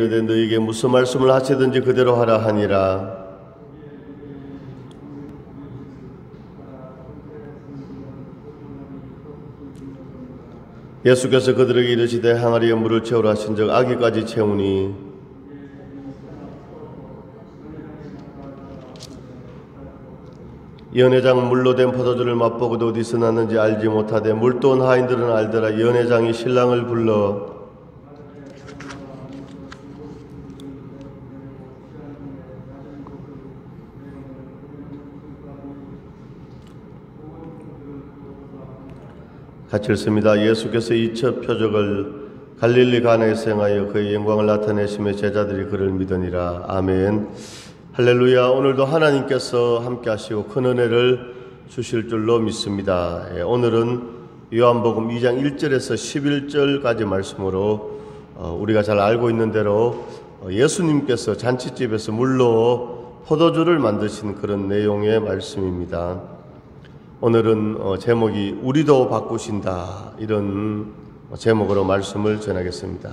이르되 너에게 무슨 말씀을 하시든지 그대로 하라 하니라. 예수께서 그들에게 이르시되 항아리에 물을 채우라 하신즉 아기까지 채우니 연회장 물로 된 포도주를 맛보고도 어디서 났는지 알지 못하되 물도 온 하인들은 알더라. 연회장이 신랑을 불러 같이 읽습니다. 예수께서 이 첫 표적을 갈릴리 가나에서 행하여 그의 영광을 나타내시며 제자들이 그를 믿으니라. 아멘. 할렐루야. 오늘도 하나님께서 함께 하시고 큰 은혜를 주실 줄로 믿습니다. 오늘은 요한복음 2장 1절에서 11절까지 말씀으로 우리가 잘 알고 있는 대로 예수님께서 잔치집에서 물로 포도주를 만드신 그런 내용의 말씀입니다. 오늘은 제목이 우리도 바꾸신다, 이런 제목으로 말씀을 전하겠습니다.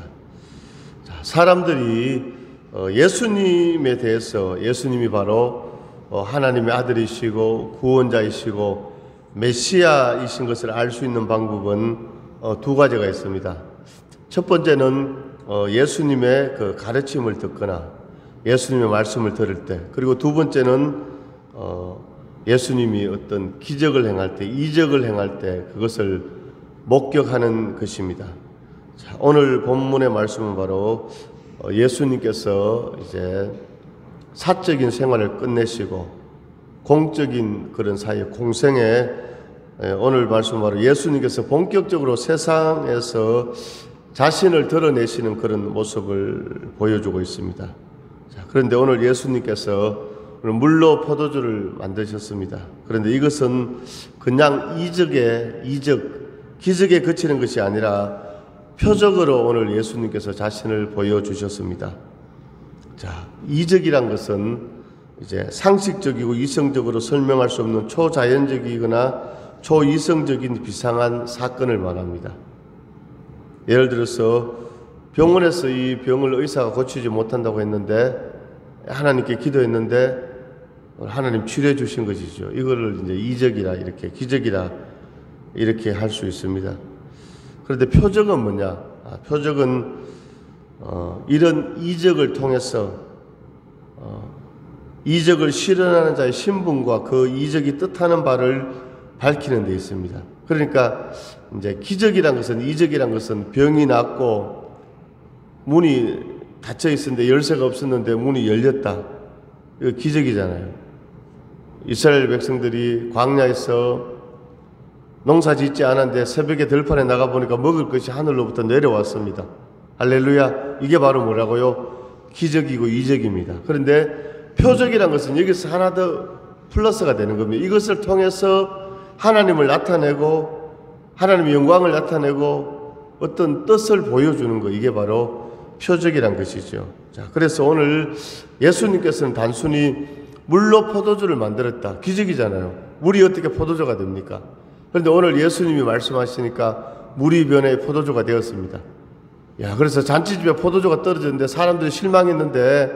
사람들이 예수님에 대해서, 예수님이 바로 하나님의 아들이시고 구원자이시고 메시아이신 것을 알 수 있는 방법은 두 가지가 있습니다. 첫 번째는 예수님의 그 가르침을 듣거나 예수님의 말씀을 들을 때, 그리고 두 번째는 예수님이 어떤 기적을 행할 때, 이적을 행할 때 그것을 목격하는 것입니다. 자, 오늘 본문의 말씀은 바로 예수님께서 이제 사적인 생활을 끝내시고 공적인 그런 사회, 공생에 오늘 말씀은 바로 예수님께서 본격적으로 세상에서 자신을 드러내시는 그런 모습을 보여주고 있습니다. 자, 그런데 오늘 예수님께서 물로 포도주를 만드셨습니다. 그런데 이것은 그냥 기적에 그치는 것이 아니라 표적으로 오늘 예수님께서 자신을 보여주셨습니다. 자, 이적이란 것은 이제 상식적이고 이성적으로 설명할 수 없는 초자연적이거나 초이성적인 비상한 사건을 말합니다. 예를 들어서 병원에서 이 병을 의사가 고치지 못한다고 했는데 하나님께 기도했는데 하나님 치료해 주신 것이죠. 이거를 이제 이적이라, 이렇게 기적이라 이렇게 할 수 있습니다. 그런데 표적은 뭐냐? 표적은 이런 이적을 통해서 이적을 실현하는 자의 신분과 그 이적이 뜻하는 바를 밝히는 데 있습니다. 그러니까 이제 기적이란 것은, 이적이란 것은 병이 낫고 문이 닫혀 있었는데 열쇠가 없었는데 문이 열렸다. 이거 기적이잖아요. 이스라엘 백성들이 광야에서 농사 짓지 않았는데 새벽에 들판에 나가보니까 먹을 것이 하늘로부터 내려왔습니다. 할렐루야. 이게 바로 뭐라고요? 기적이고 이적입니다. 그런데 표적이란 것은 여기서 하나 더 플러스가 되는 겁니다. 이것을 통해서 하나님을 나타내고 하나님의 영광을 나타내고 어떤 뜻을 보여주는 거, 이게 바로 표적이란 것이죠. 자, 그래서 오늘 예수님께서는 단순히 물로 포도주를 만들었다, 기적이잖아요. 물이 어떻게 포도주가 됩니까? 그런데 오늘 예수님이 말씀하시니까 물이 변해 포도주가 되었습니다. 야, 그래서 잔치집에 포도주가 떨어졌는데 사람들이 실망했는데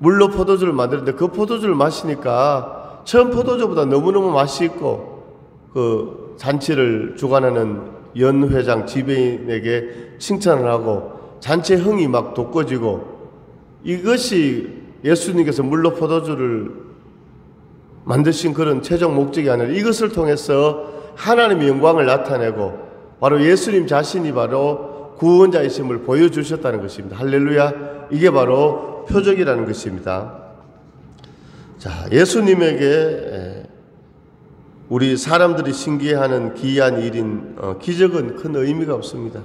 물로 포도주를 만들었는데 그 포도주를 마시니까 처음 포도주보다 너무너무 맛이 있고 그 잔치를 주관하는 연회장 지배인에게 칭찬을 하고 잔치의 흥이 막 돋궈지고, 이것이 예수님께서 물로 포도주를 만드신 그런 최종 목적이 아니라 이것을 통해서 하나님의 영광을 나타내고 바로 예수님 자신이 바로 구원자이심을 보여주셨다는 것입니다. 할렐루야. 이게 바로 표적이라는 것입니다. 자, 예수님에게 우리 사람들이 신기해하는 기이한 일인 기적은 큰 의미가 없습니다.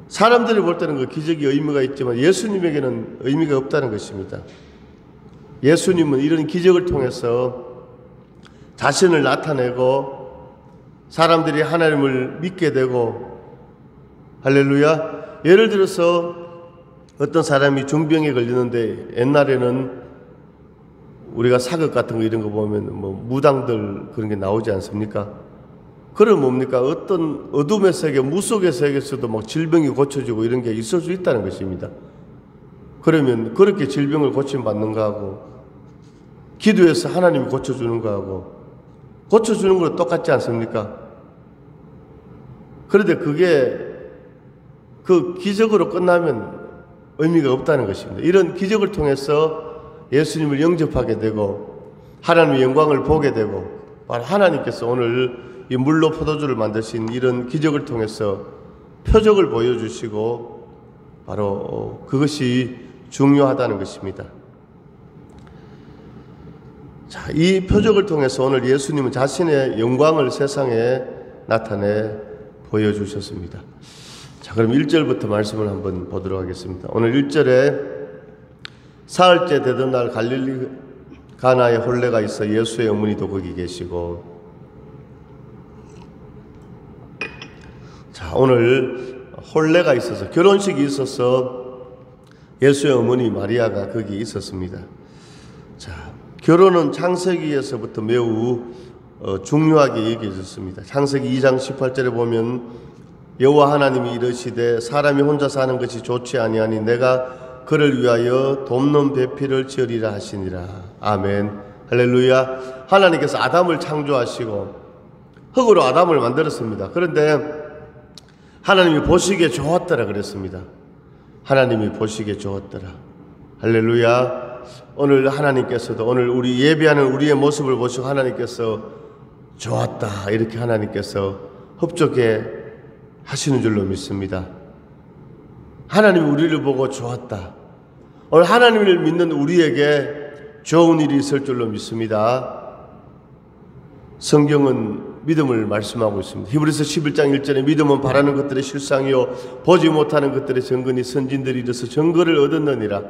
사람들이 볼 때는 그 기적이 의미가 있지만 예수님에게는 의미가 없다는 것입니다. 예수님은 이런 기적을 통해서 자신을 나타내고 사람들이 하나님을 믿게 되고, 할렐루야. 예를 들어서 어떤 사람이 중병에 걸리는데, 옛날에는 우리가 사극 같은 거 이런 거 보면 뭐 무당들 그런 게 나오지 않습니까? 그럼 뭡니까? 어떤 어둠의 세계, 무속의 세계에서도 막 질병이 고쳐지고 이런 게 있을 수 있다는 것입니다. 그러면 그렇게 질병을 고침받는 거하고 기도해서 하나님이 고쳐주는 거하고 고쳐주는 거랑 똑같지 않습니까? 그런데 그게 그 기적으로 끝나면 의미가 없다는 것입니다. 이런 기적을 통해서 예수님을 영접하게 되고 하나님의 영광을 보게 되고 바로 하나님께서 오늘 이 물로 포도주를 만드신 이런 기적을 통해서 표적을 보여주시고 바로 그것이 중요하다는 것입니다. 자, 이 표적을 통해서 오늘 예수님은 자신의 영광을 세상에 나타내 보여주셨습니다. 자, 그럼 1절부터 말씀을 한번 보도록 하겠습니다. 오늘 1절에 사흘째 되던 날 갈릴리 가나에 혼례가 있어 예수의 어머니도 거기 계시고. 자, 오늘 혼례가 있어서 결혼식이 있어서 예수의 어머니 마리아가 거기 있었습니다. 자, 결혼은 창세기에서부터 매우 중요하게 얘기해졌습니다. 창세기 2장 18절에 보면 여호와 하나님이 이르시되 사람이 혼자 사는 것이 좋지 아니하니 내가 그를 위하여 돕는 배필을 지으리라 하시니라. 아멘. 할렐루야. 하나님께서 아담을 창조하시고 흙으로 아담을 만들었습니다. 그런데 하나님이 보시기에 좋았더라 그랬습니다. 하나님이 보시기에 좋았더라. 할렐루야. 오늘 하나님께서도 오늘 우리 예배하는 우리의 모습을 보시고 하나님께서 좋았다 이렇게 하나님께서 흡족해 하시는 줄로 믿습니다. 하나님이 우리를 보고 좋았다. 오늘 하나님을 믿는 우리에게 좋은 일이 있을 줄로 믿습니다. 성경은 믿음을 말씀하고 있습니다. 히브리서 11장 1절에 믿음은 바라는 것들의 실상이요 보지 못하는 것들의 증거니 선진들이 이르서 증거를 얻었느니라.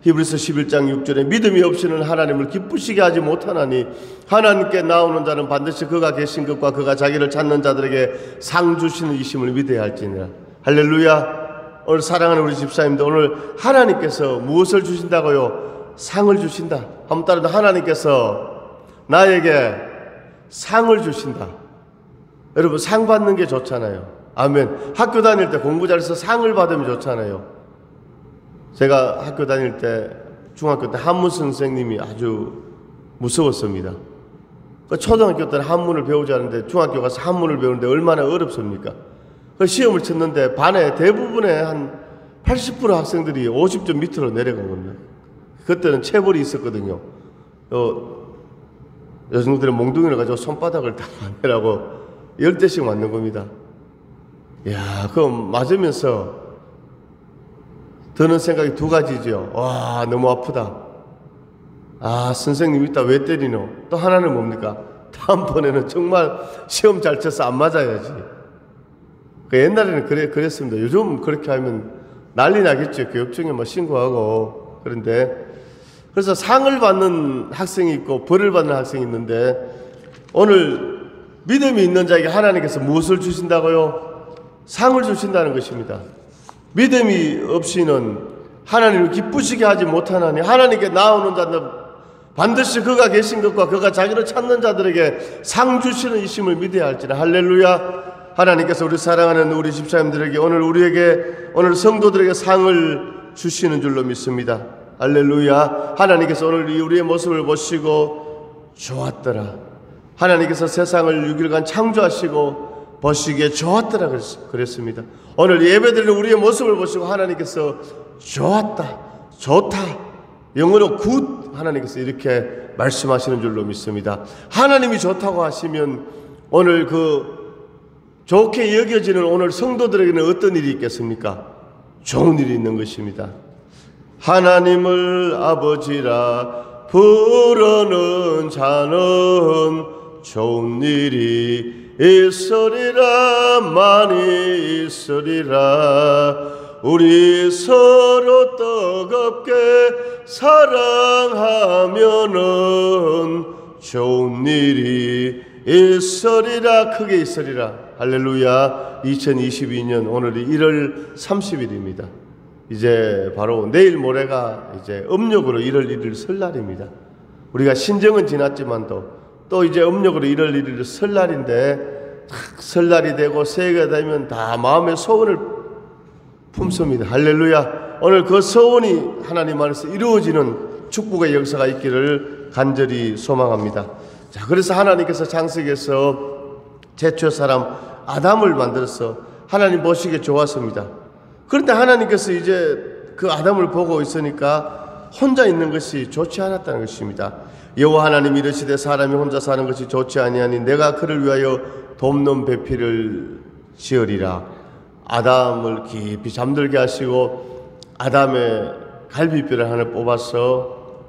히브리서 11장 6절에 믿음이 없이는 하나님을 기쁘시게 하지 못하나니 하나님께 나오는 자는 반드시 그가 계신 것과 그가 자기를 찾는 자들에게 상 주시는 이심을 믿어야 할지니라. 할렐루야. 오늘 사랑하는 우리 집사님들, 오늘 하나님께서 무엇을 주신다고요? 상을 주신다. 한번 따라서 하나님께서 나에게 상을 주신다. 여러분, 상 받는 게 좋잖아요. 아멘. 학교 다닐 때 공부 잘해서 상을 받으면 좋잖아요. 제가 학교 다닐 때 중학교 때 한문 선생님이 아주 무서웠습니다. 초등학교 때는 한문을 배우지 않는데 중학교 가서 한문을 배우는데 얼마나 어렵습니까? 시험을 쳤는데 반에 대부분의 한 80% 학생들이 50점 밑으로 내려간 겁니다. 그때는 체벌이 있었거든요. 여성들은 몽둥이를 가지고 손바닥을 다 맞으라고 10대씩 맞는 겁니다. 이야, 그럼 맞으면서 드는 생각이 두 가지죠. 와, 너무 아프다. 아, 선생님 이따 왜 때리노? 또 하나는 뭡니까? 다음번에는 정말 시험 잘 쳐서 안 맞아야지. 옛날에는 그랬습니다. 요즘 그렇게 하면 난리 나겠죠. 교육청에 뭐 신고하고. 그래서 상을 받는 학생이 있고 벌을 받는 학생이 있는데 오늘 믿음이 있는 자에게 하나님께서 무엇을 주신다고요? 상을 주신다는 것입니다. 믿음이 없이는 하나님을 기쁘시게 하지 못하나니 하나님께 나오는 자는 반드시 그가 계신 것과 그가 자기를 찾는 자들에게 상 주시는 이심을 믿어야 할지라. 할렐루야. 하나님께서 우리 사랑하는 우리 집사님들에게 오늘 성도들에게 상을 주시는 줄로 믿습니다. 할렐루야. 하나님께서 오늘 우리의 모습을 보시고 좋았더라. 하나님께서 세상을 6일간 창조하시고 보시기에 좋았더라 그랬습니다. 오늘 예배드리는 우리의 모습을 보시고 하나님께서 좋았다, 좋다, 영어로 굿 하나님께서 이렇게 말씀하시는 줄로 믿습니다. 하나님이 좋다고 하시면 오늘 좋게 여겨지는 오늘 성도들에게는 어떤 일이 있겠습니까? 좋은 일이 있는 것입니다. 하나님을 아버지라 부르는 자는 좋은 일이 있으리라. 많이 있으리라. 우리 서로 뜨겁게 사랑하면은 좋은 일이 있으리라. 크게 있으리라. 할렐루야. 2022년 오늘이 1월 30일입니다. 이제 바로 내일 모레가 이제 음력으로 1월 1일 설날입니다. 우리가 신정은 지났지만도 또 이제 음력으로 1월 1일 설날인데 설날이 되고 새해가 되면 다 마음의 소원을 품습니다. 할렐루야. 오늘 그 소원이 하나님 안에서 이루어지는 축복의 역사가 있기를 간절히 소망합니다. 자, 그래서 하나님께서 창세기에서 최초의 사람 아담을 만들어서 하나님 보시기에 좋았습니다. 그런데 하나님께서 이제 그 아담을 보고 있으니까 혼자 있는 것이 좋지 않았다는 것입니다. 여호와 하나님이 이르시되 사람이 혼자 사는 것이 좋지 아니하니 내가 그를 위하여 돕는 배필을 지으리라. 아담을 깊이 잠들게 하시고 아담의 갈비뼈를 하나 뽑아서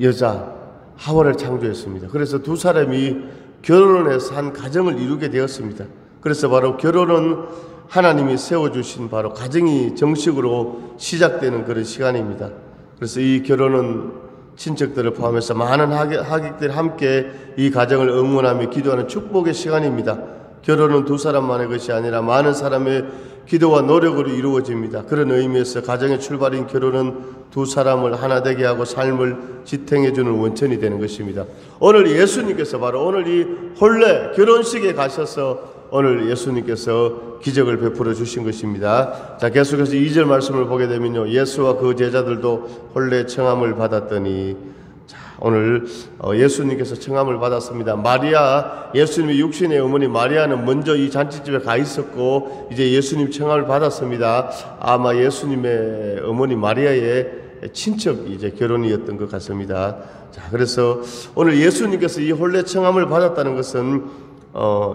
여자 하와를 창조했습니다. 그래서 두 사람이 결혼을 해서 한 가정을 이루게 되었습니다. 그래서 바로 결혼은 하나님이 세워주신 바로 가정이 정식으로 시작되는 그런 시간입니다. 그래서 이 결혼은 친척들을 포함해서 많은 하객들이 함께 이 가정을 응원하며 기도하는 축복의 시간입니다. 결혼은 두 사람만의 것이 아니라 많은 사람의 기도와 노력으로 이루어집니다. 그런 의미에서 가정의 출발인 결혼은 두 사람을 하나 되게 하고 삶을 지탱해주는 원천이 되는 것입니다. 오늘 예수님께서 바로 오늘 이 혼례 결혼식에 가셔서 오늘 예수님께서 기적을 베풀어 주신 것입니다. 자, 계속해서 2절 말씀을 보게 되면요, 예수와 그 제자들도 혼례 청함을 받았더니, 자, 오늘 예수님께서 청함을 받았습니다. 마리아, 예수님의 육신의 어머니 마리아는 먼저 이 잔치집에 가 있었고 이제 예수님 청함을 받았습니다. 아마 예수님의 어머니 마리아의 친척 이제 결혼이었던 것 같습니다. 자, 그래서 오늘 예수님께서 이 혼례 청함을 받았다는 것은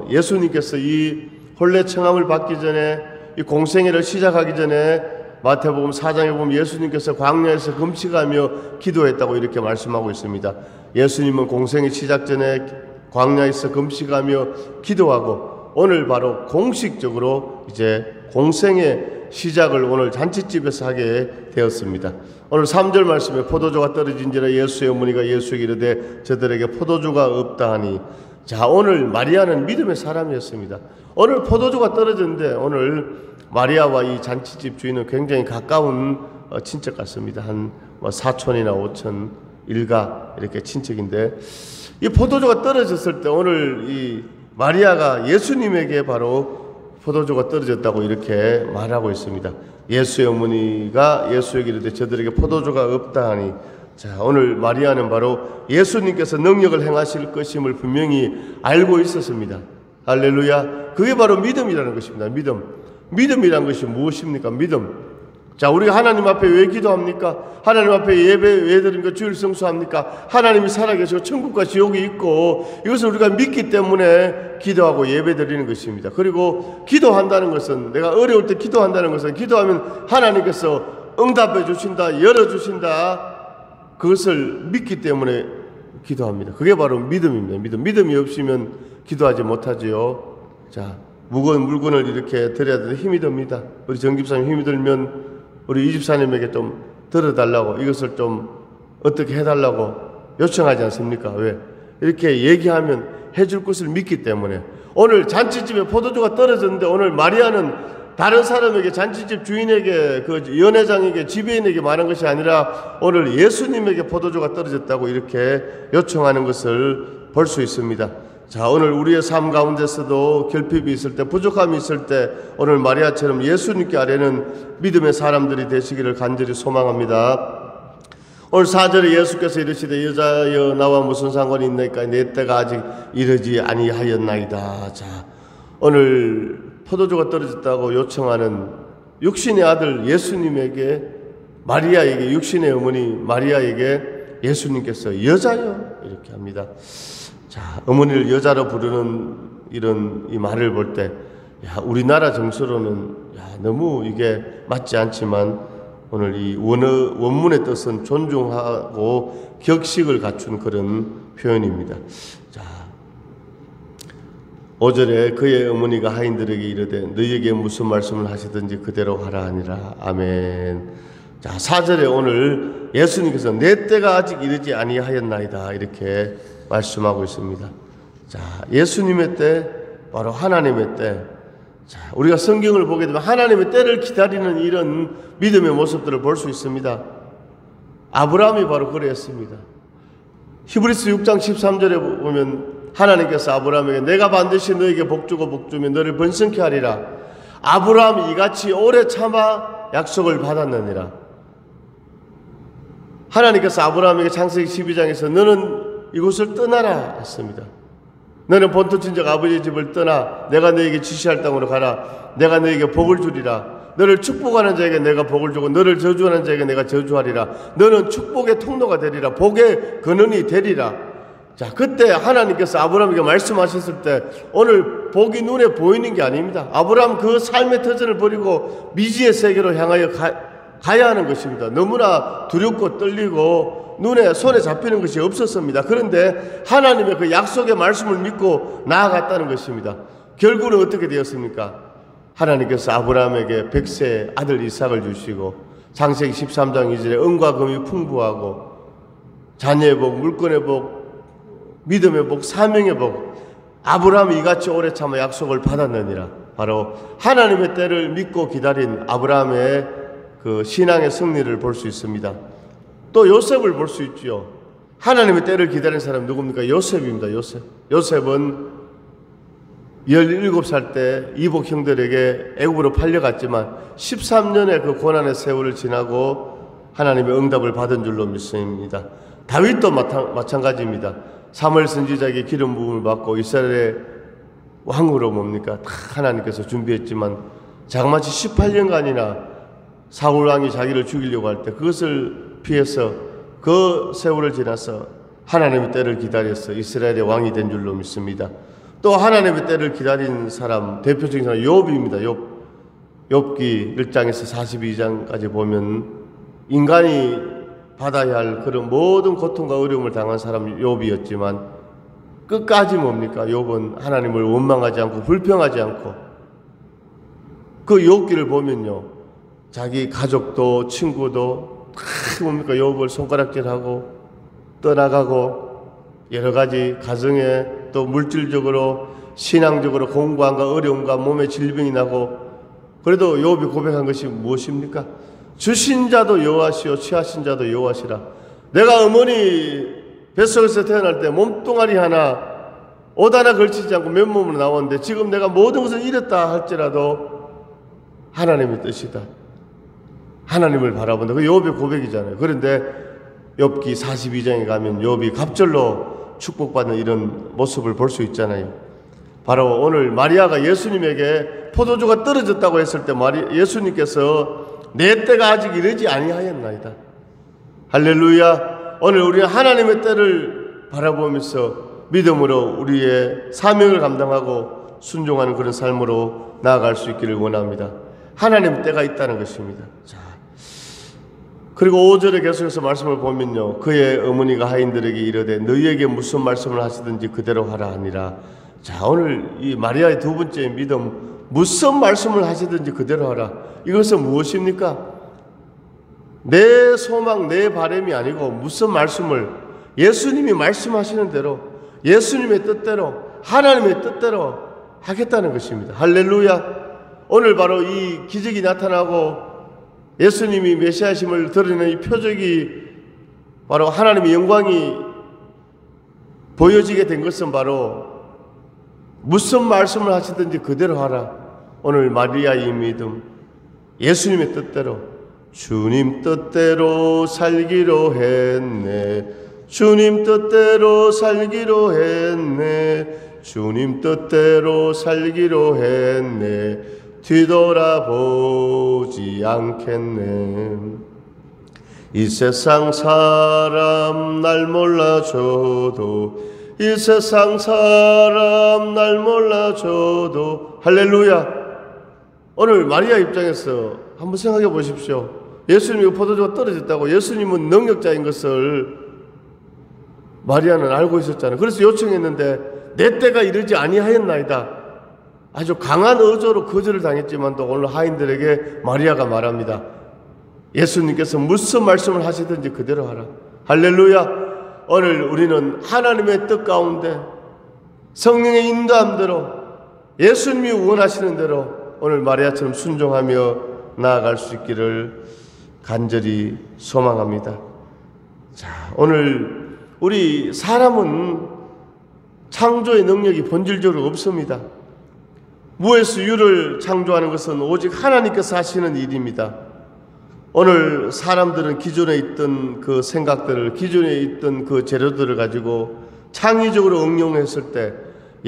예수님께서 이 혼례 청함을 받기 전에 이 공생애를 시작하기 전에 마태복음 4장에 보면 예수님께서 광야에서 금식하며 기도했다고 이렇게 말씀하고 있습니다. 예수님은 공생애 시작 전에 광야에서 금식하며 기도하고 오늘 바로 공식적으로 이제 공생애 시작을 오늘 잔치집에서 하게 되었습니다. 오늘 3절 말씀에 포도주가 떨어진지라 예수의 어머니가 예수에게 이르되 저들에게 포도주가 없다 하니, 자, 오늘 마리아는 믿음의 사람이었습니다. 오늘 포도주가 떨어졌는데 오늘 마리아와 이 잔치집 주인은 굉장히 가까운 친척 같습니다. 한 사촌이나 오촌 일가 이렇게 친척인데 이 포도주가 떨어졌을 때 오늘 이 마리아가 예수님에게 바로 포도주가 떨어졌다고 이렇게 말하고 있습니다. 예수의 어머니가 예수에게 이르되 저들에게 포도주가 없다 하니, 자, 오늘 마리아는 바로 예수님께서 능력을 행하실 것임을 분명히 알고 있었습니다. 할렐루야. 그게 바로 믿음이라는 것입니다. 믿음이란 것이 무엇입니까? 믿음. 자, 우리가 하나님 앞에 왜 기도합니까? 하나님 앞에 예배 왜 드립니까? 주일 성수합니까? 하나님이 살아계시고 천국과 지옥이 있고 이것을 우리가 믿기 때문에 기도하고 예배 드리는 것입니다. 그리고 기도한다는 것은, 내가 어려울 때 기도한다는 것은, 기도하면 하나님께서 응답해 주신다, 열어주신다, 그것을 믿기 때문에 기도합니다. 그게 바로 믿음입니다. 믿음이 없으면 기도하지 못하지요. 자, 무거운 물건을 이렇게 들여야 되는데 힘이 듭니다. 우리 정집사님 힘이 들면 우리 이집사님에게 좀 들어달라고, 이것을 좀 어떻게 해달라고 요청하지 않습니까? 왜? 이렇게 얘기하면 해줄 것을 믿기 때문에. 오늘 잔치집에 포도주가 떨어졌는데 오늘 마리아는 다른 사람에게, 잔치집 주인에게, 그 연회장에게, 지배인에게 말한 것이 아니라 오늘 예수님에게 포도주가 떨어졌다고 이렇게 요청하는 것을 볼 수 있습니다. 자, 오늘 우리의 삶 가운데서도 결핍이 있을 때, 부족함이 있을 때 오늘 마리아처럼 예수님께 아뢰는 믿음의 사람들이 되시기를 간절히 소망합니다. 오늘 4절에 예수께서 이르시되 여자여 나와 무슨 상관이 있나이까 내 때가 아직 이르지 아니하였나이다. 자, 오늘 포도주가 떨어졌다고 요청하는 육신의 아들 예수님에게, 마리아에게, 육신의 어머니 마리아에게 예수님께서 여자여 이렇게 합니다. 자, 어머니를 여자로 부르는 이런 이 말을 볼 때, 야, 우리나라 정서로는 너무 이게 맞지 않지만 오늘 이 원문의 뜻은 존중하고 격식을 갖춘 그런 표현입니다. 자, 5절에 그의 어머니가 하인들에게 이르되 너희에게 무슨 말씀을 하시든지 그대로 하라 하니라. 아멘. 자, 4절에 오늘 예수님께서 내 때가 아직 이르지 아니하였나이다 이렇게 말씀하고 있습니다. 자, 예수님의 때, 바로 하나님의 때. 자, 우리가 성경을 보게 되면 하나님의 때를 기다리는 이런 믿음의 모습들을 볼 수 있습니다. 아브라함이 바로 그랬습니다. 히브리서 6장 13절에 보면 하나님께서 아브라함에게 내가 반드시 너에게 복주고 복주며 너를 번성케 하리라. 아브라함이 이같이 오래 참아 약속을 받았느니라. 하나님께서 아브라함에게 창세기 12장에서 너는 이곳을 떠나라 했습니다. 너는 본토 친척 아버지의 집을 떠나 내가 너에게 지시할 땅으로 가라. 내가 너에게 복을 주리라. 너를 축복하는 자에게 내가 복을 주고 너를 저주하는 자에게 내가 저주하리라. 너는 축복의 통로가 되리라. 복의 근원이 되리라. 자, 그때 하나님께서 아브라함에게 말씀하셨을 때 오늘 복이 눈에 보이는 게 아닙니다. 아브라함 그 삶의 터전을 버리고 미지의 세계로 향하여 가야 하는 것입니다. 너무나 두렵고 떨리고 눈에 손에 잡히는 것이 없었습니다. 그런데 하나님의 그 약속의 말씀을 믿고 나아갔다는 것입니다. 결국은 어떻게 되었습니까? 하나님께서 아브라함에게 100세 아들 이삭을 주시고 창세기 13장 2절에 은과 금이 풍부하고 자녀의 복, 물건의 복, 믿음의 복, 사명의 복, 아브라함이 이같이 오래 참아 약속을 받았느니라. 바로 하나님의 때를 믿고 기다린 아브라함의 그 신앙의 승리를 볼 수 있습니다. 또 요셉을 볼 수 있죠. 하나님의 때를 기다린 사람 누굽니까? 요셉입니다. 요셉은 17살 때 이복 형들에게 애굽으로 팔려갔지만 13년의 그 고난의 세월을 지나고 하나님의 응답을 받은 줄로 믿습니다. 다윗도 마찬가지입니다. 사무엘 선지자에게 기름 부음을 받고 이스라엘의 왕으로 뭡니까? 다 하나님께서 준비했지만 자그마치 18년간이나 사울 왕이 자기를 죽이려고 할 때 그것을 피해서 그 세월을 지나서 하나님의 때를 기다려서 이스라엘의 왕이 된 줄로 믿습니다. 또 하나님의 때를 기다린 사람 대표적인 사람 욥입니다. 욥기 1장에서 42장까지 보면 인간이 받아야 할 그런 모든 고통과 어려움을 당한 사람 욥이었지만 끝까지 뭡니까? 욥은 하나님을 원망하지 않고 불평하지 않고 그 욥기를 보면요, 자기 가족도 친구도 다 뭡니까? 욥을 손가락질하고 떠나가고 여러 가지 가정에 또 물질적으로 신앙적으로 공부함과 어려움과 몸에 질병이 나고 그래도 욥이 고백한 것이 무엇입니까? 주신 자도 여호와시오 취하신 자도 여호와시라. 내가 어머니 뱃속에서 태어날 때 몸뚱아리 하나 옷 하나 걸치지 않고 맨몸으로 나왔는데 지금 내가 모든 것을 잃었다 할지라도 하나님의 뜻이다. 하나님을 바라본다. 그 욥의 고백이잖아요. 그런데 욥기 42장에 가면 욥이 갑절로 축복받는 이런 모습을 볼 수 있잖아요. 바로 오늘 마리아가 예수님에게 포도주가 떨어졌다고 했을 때 예수님께서 내 때가 아직 이르지 아니하였나이다. 할렐루야. 오늘 우리는 하나님의 때를 바라보면서 믿음으로 우리의 사명을 감당하고 순종하는 그런 삶으로 나아갈 수 있기를 원합니다. 하나님의 때가 있다는 것입니다. 자, 그리고 5절에 계속해서 말씀을 보면요, 그의 어머니가 하인들에게 이르되 너희에게 무슨 말씀을 하시든지 그대로 하라 하니라. 자, 오늘 이 마리아의 두 번째 믿음, 무슨 말씀을 하시든지 그대로 하라. 이것은 무엇입니까? 내 소망, 내 바람이 아니고 무슨 말씀을 예수님이 말씀하시는 대로 예수님의 뜻대로 하나님의 뜻대로 하겠다는 것입니다. 할렐루야. 오늘 바로 이 기적이 나타나고 예수님이 메시아심을 드러내는 이 표적이 바로 하나님의 영광이 보여지게 된 것은 바로 무슨 말씀을 하시든지 그대로 하라. 오늘 마리아의 믿음, 예수님의 뜻대로 주님 뜻대로 살기로 했네. 주님 뜻대로 살기로 했네. 주님 뜻대로 살기로 했네. 뒤돌아보지 않겠네. 이 세상 사람 날 몰라줘도 이 세상 사람 날 몰라줘도 할렐루야. 오늘 마리아 입장에서 한번 생각해 보십시오. 예수님이 포도주가 떨어졌다고 예수님은 능력자인 것을 마리아는 알고 있었잖아요. 그래서 요청했는데 내 때가 이르지 아니하였나이다. 아주 강한 어조로 거절을 당했지만 또 오늘 하인들에게 마리아가 말합니다. 예수님께서 무슨 말씀을 하시든지 그대로 하라. 할렐루야. 오늘 우리는 하나님의 뜻 가운데 성령의 인도함대로 예수님이 원하시는 대로 오늘 마리아처럼 순종하며 나아갈 수 있기를 간절히 소망합니다. 자, 오늘 우리 사람은 창조의 능력이 본질적으로 없습니다. 무에서 유를 창조하는 것은 오직 하나님께서 하시는 일입니다. 오늘 사람들은 기존에 있던 그 생각들을, 기존에 있던 그 재료들을 가지고 창의적으로 응용했을 때,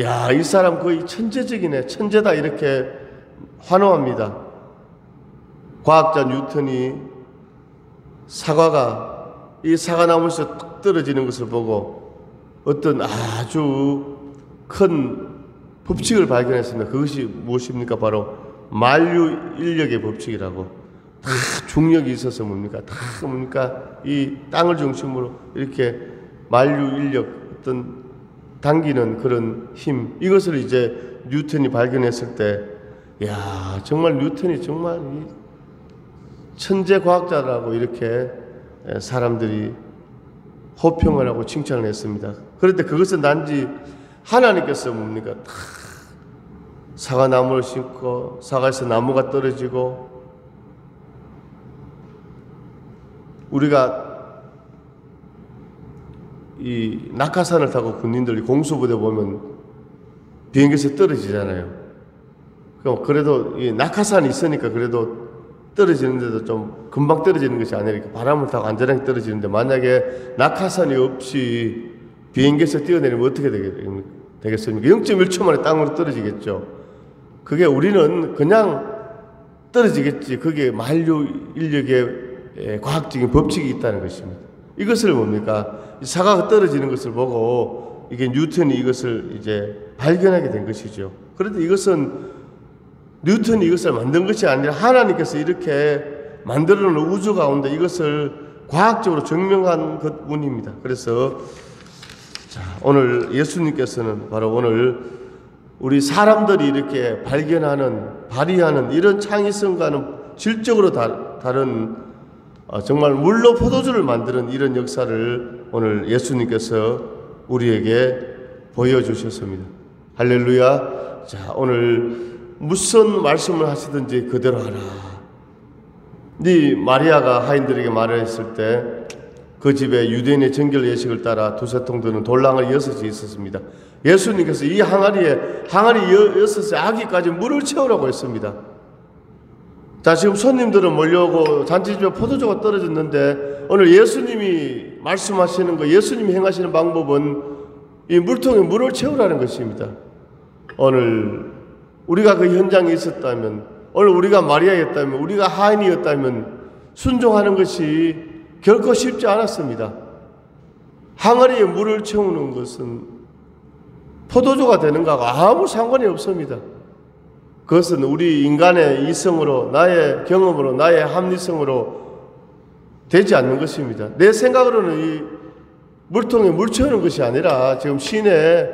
야, 이 사람 거의 천재적이네, 천재다, 이렇게 환호합니다. 과학자 뉴턴이 이 사과나무에서 뚝 떨어지는 것을 보고 어떤 아주 큰 법칙을 발견했습니다. 그것이 무엇입니까? 바로 만유인력의 법칙이라고. 다 중력이 있어서 뭡니까? 다 뭡니까? 이 땅을 중심으로 이렇게 만유인력, 어떤 당기는 그런 힘, 이것을 이제 뉴턴이 발견했을 때, 야, 정말 뉴턴이 정말 천재 과학자라고 이렇게 사람들이 호평을 하고 칭찬을 했습니다. 그런데 그것은 단지 하나님께서 뭡니까? 다 사과나무를 심고 사과에서 나무가 떨어지고, 우리가 이 낙하산을 타고 군인들이 공수부대 보면 비행기에서 떨어지잖아요. 그럼 그래도 이 낙하산이 있으니까 그래도 떨어지는데도 좀 금방 떨어지는 것이 아니라 바람을 타고 안전하게 떨어지는데, 만약에 낙하산이 없이 비행기에서 뛰어내리면 어떻게 되겠습니까? 0.1초 만에 땅으로 떨어지겠죠. 그게 우리는 그냥 떨어지겠지. 그게 만유 인력의 과학적인 법칙이 있다는 것입니다. 이것을 뭡니까? 사과가 떨어지는 것을 보고 이게 뉴턴이 이것을 이제 발견하게 된 것이죠. 그런데 이것은 뉴턴이 이것을 만든 것이 아니라 하나님께서 이렇게 만들어 놓은 우주 가운데 이것을 과학적으로 증명한 것뿐입니다. 그래서 오늘 예수님께서는 바로 오늘 우리 사람들이 이렇게 발견하는, 발휘하는 이런 창의성과는 질적으로 다른 정말 물로 포도주를 만드는 이런 역사를 오늘 예수님께서 우리에게 보여주셨습니다. 할렐루야. 자, 오늘 무슨 말씀을 하시든지 그대로 하라. 마리아가 하인들에게 말을 했을 때 그 집에 유대인의 정결 예식을 따라 두세 통 드는 돌랑을 6이 있었습니다. 예수님께서 이 항아리 6에 아기까지 물을 채우라고 했습니다. 자, 지금 손님들은 몰려오고 잔치집에 포도주가 떨어졌는데, 오늘 예수님이 말씀하시는 거, 예수님이 행하시는 방법은 이 물통에 물을 채우라는 것입니다. 오늘 우리가 그 현장에 있었다면, 오늘 우리가 마리아였다면, 우리가 하인이었다면 순종하는 것이 결코 쉽지 않았습니다. 항아리에 물을 채우는 것은 포도주가 되는 것하고 아무 상관이 없습니다. 그것은 우리 인간의 이성으로, 나의 경험으로, 나의 합리성으로 되지 않는 것입니다. 내 생각으로는 이 물통에 물 채우는 것이 아니라 지금 시내에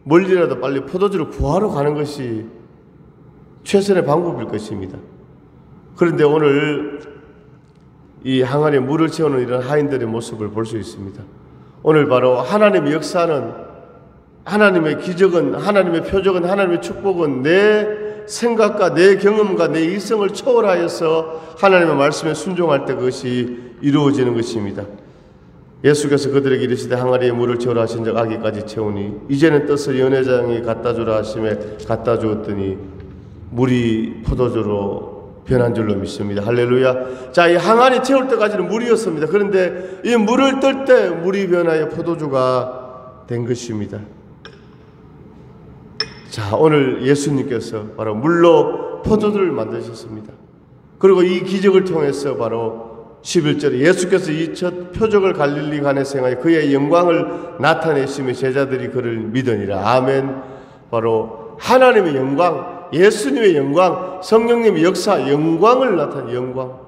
멀리라도 빨리 포도주를 구하러 가는 것이 최선의 방법일 것입니다. 그런데 오늘 이 항아리에 물을 채우는 이런 하인들의 모습을 볼 수 있습니다. 오늘 바로 하나님의 역사는, 하나님의 기적은, 하나님의 표적은, 하나님의 축복은 내 생각과 내 경험과 내 이성을 초월하여서 하나님의 말씀에 순종할 때 그것이 이루어지는 것입니다. 예수께서 그들에게 이르시되 항아리에 물을 채우라 하신즉 아기까지 채우니 이제는 떠서 연회장이 갖다 주라 하심에 갖다 주었더니 물이 포도주로 변한 줄로 믿습니다. 할렐루야. 자, 이 항아리 채울 때까지는 물이었습니다. 그런데 이 물을 뜰 때 물이 변하여 포도주가 된 것입니다. 자, 오늘 예수님께서 바로 물로 포도주를 만드셨습니다. 그리고 이 기적을 통해서 바로 11절에 예수께서 이 첫 표적을 갈릴리 간에서 행하여 그의 영광을 나타내시며 제자들이 그를 믿으니라. 아멘. 바로 하나님의 영광, 예수님의 영광, 성령님의 역사, 영광을 나타낸 영광.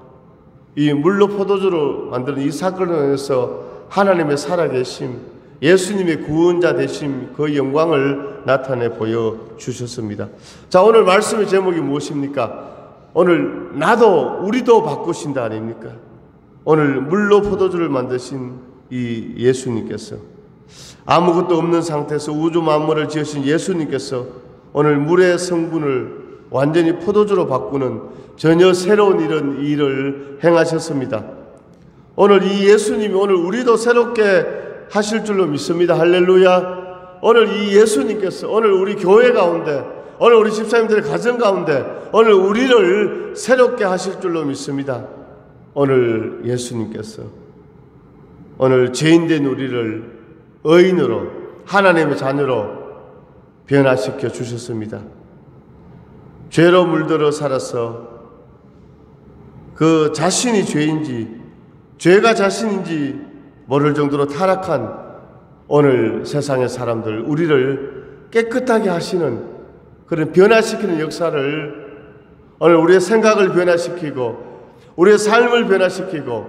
이 물로 포도주로 만드는 이 사건을 통해서 하나님의 살아계심, 예수님의 구원자 되심, 그 영광을 나타내 보여주셨습니다. 자, 오늘 말씀의 제목이 무엇입니까? 오늘 우리도 바꾸신다 아닙니까? 오늘 물로 포도주를 만드신 이 예수님께서, 아무것도 없는 상태에서 우주 만물을 지으신 예수님께서 오늘 물의 성분을 완전히 포도주로 바꾸는 전혀 새로운 이런 일을 행하셨습니다. 오늘 이 예수님이 오늘 우리도 새롭게 하실 줄로 믿습니다. 할렐루야. 오늘 이 예수님께서 오늘 우리 교회 가운데, 오늘 우리 집사님들의 가정 가운데 오늘 우리를 새롭게 하실 줄로 믿습니다. 오늘 예수님께서 오늘 죄인된 우리를 의인으로, 하나님의 자녀로 변화시켜 주셨습니다. 죄로 물들어 살아서 그 자신이 죄인지, 죄가 자신인지 모를 정도로 타락한 오늘 세상의 사람들, 우리를 깨끗하게 하시는 그런 변화시키는 역사를, 오늘 우리의 생각을 변화시키고 우리의 삶을 변화시키고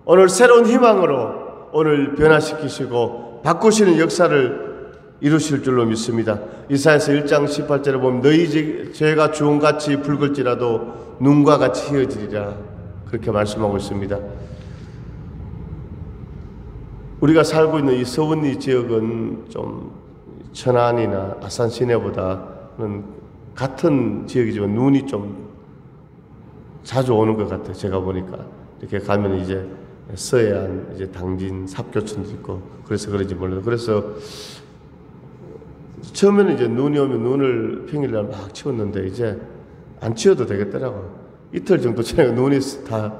오늘 새로운 희망으로 오늘 변화시키시고 바꾸시는 역사를 이루실 줄로 믿습니다. 이사야서 1장 18절에 보면 너희 죄가 주홍같이 붉을지라도 눈과 같이 희어지리라, 그렇게 말씀하고 있습니다. 우리가 살고 있는 이 서원리 지역은 좀 천안이나 아산 시내보다는 같은 지역이지만 눈이 좀 자주 오는 것 같아요. 제가 보니까 이렇게 가면 이제 서해안, 이제 당진, 삽교촌도 있고 그래서 그런지 몰라도, 그래서 처음에는 이제 눈이 오면 눈을 평일날 막 치웠는데 이제 안 치워도 되겠더라고요. 이틀 정도 전에 눈이 다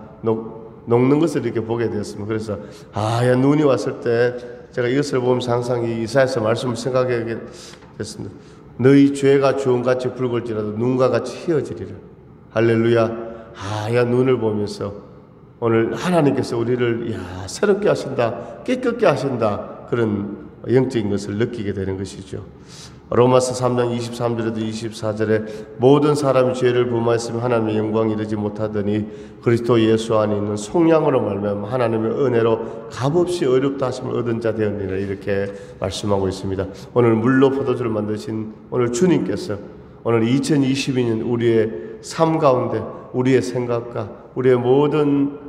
녹는 것을 이렇게 보게 되었습니다. 그래서 야, 눈이 왔을 때 제가 이것을 보면서 항상 이 이사야서 말씀을 생각하게 됐습니다. 너희 죄가 주홍같이 붉을지라도 눈과 같이 희어지리라. 할렐루야. 하얀 눈을 보면서 오늘 하나님께서 우리를 새롭게 하신다, 깨끗게 하신다, 그런 영적인 것을 느끼게 되는 것이죠. 로마서 3장 23절에도 24절에 모든 사람이 죄를 범하였으면 하나님의 영광이 이르지 못하더니 그리스도 예수 안에 있는 속량으로 말미암아 하나님의 은혜로 값없이 의롭다 하심을 얻은 자 되었느니라, 이렇게 말씀하고 있습니다. 오늘 물로 포도주를 만드신 오늘 주님께서 오늘 2022년 우리의 삶 가운데 우리의 생각과 우리의 모든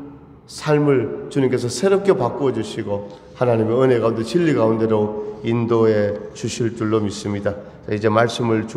삶을 주님께서 새롭게 바꾸어 주시고 하나님의 은혜 가운데 진리 가운데로 인도해 주실 줄로 믿습니다. 자, 이제 말씀을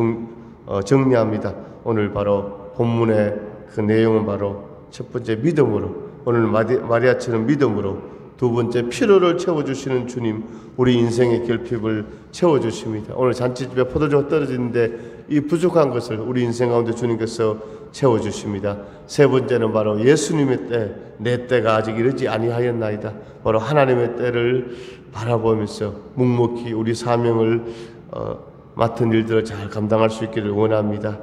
정리합니다. 오늘 바로 본문의 그 내용은 바로 첫 번째 믿음으로, 오늘 마리아처럼 믿음으로, 두 번째 피로를 채워주시는 주님, 우리 인생의 결핍을 채워주십니다. 오늘 잔치집에 포도주가 떨어지는데 이 부족한 것을 우리 인생 가운데 주님께서 채워주십니다. 세 번째는 바로 예수님의 때, 내 때가 아직 이르지 아니하였나이다. 바로 하나님의 때를 바라보면서 묵묵히 우리 사명을 맡은 일들을 잘 감당할 수 있기를 원합니다.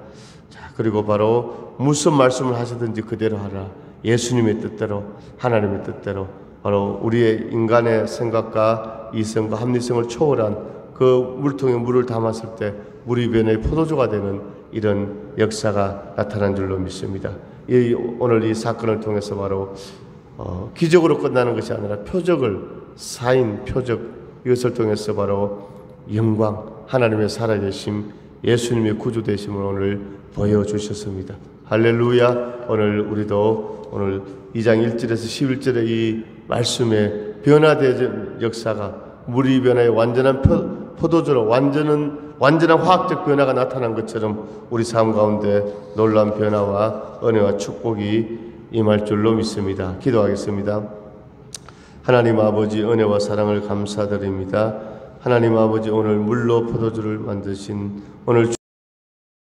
자, 그리고 바로 무슨 말씀을 하시든지 그대로 하라. 예수님의 뜻대로, 하나님의 뜻대로, 바로 우리의 인간의 생각과 이성과 합리성을 초월한 그 물통에 물을 담았을 때 물이 변해 포도주가 되는 이런 역사가 나타난 줄로 믿습니다. 오늘 이 사건을 통해서 바로 기적으로 끝나는 것이 아니라 표적을, 사인, 표적, 이것을 통해서 바로 영광, 하나님의 살아계심, 예수님의 구주되심을 오늘 보여주셨습니다. 할렐루야. 오늘 우리도 오늘 2장 1절에서 11절의 이 말씀의 변화된 역사가 물이 변화의 완전한 포도주로 완전한 화학적 변화가 나타난 것처럼 우리 삶 가운데 놀라운 변화와 은혜와 축복이 임할 줄로 믿습니다. 기도하겠습니다. 하나님 아버지, 은혜와 사랑을 감사드립니다. 하나님 아버지, 오늘 물로 포도주를 만드신 오늘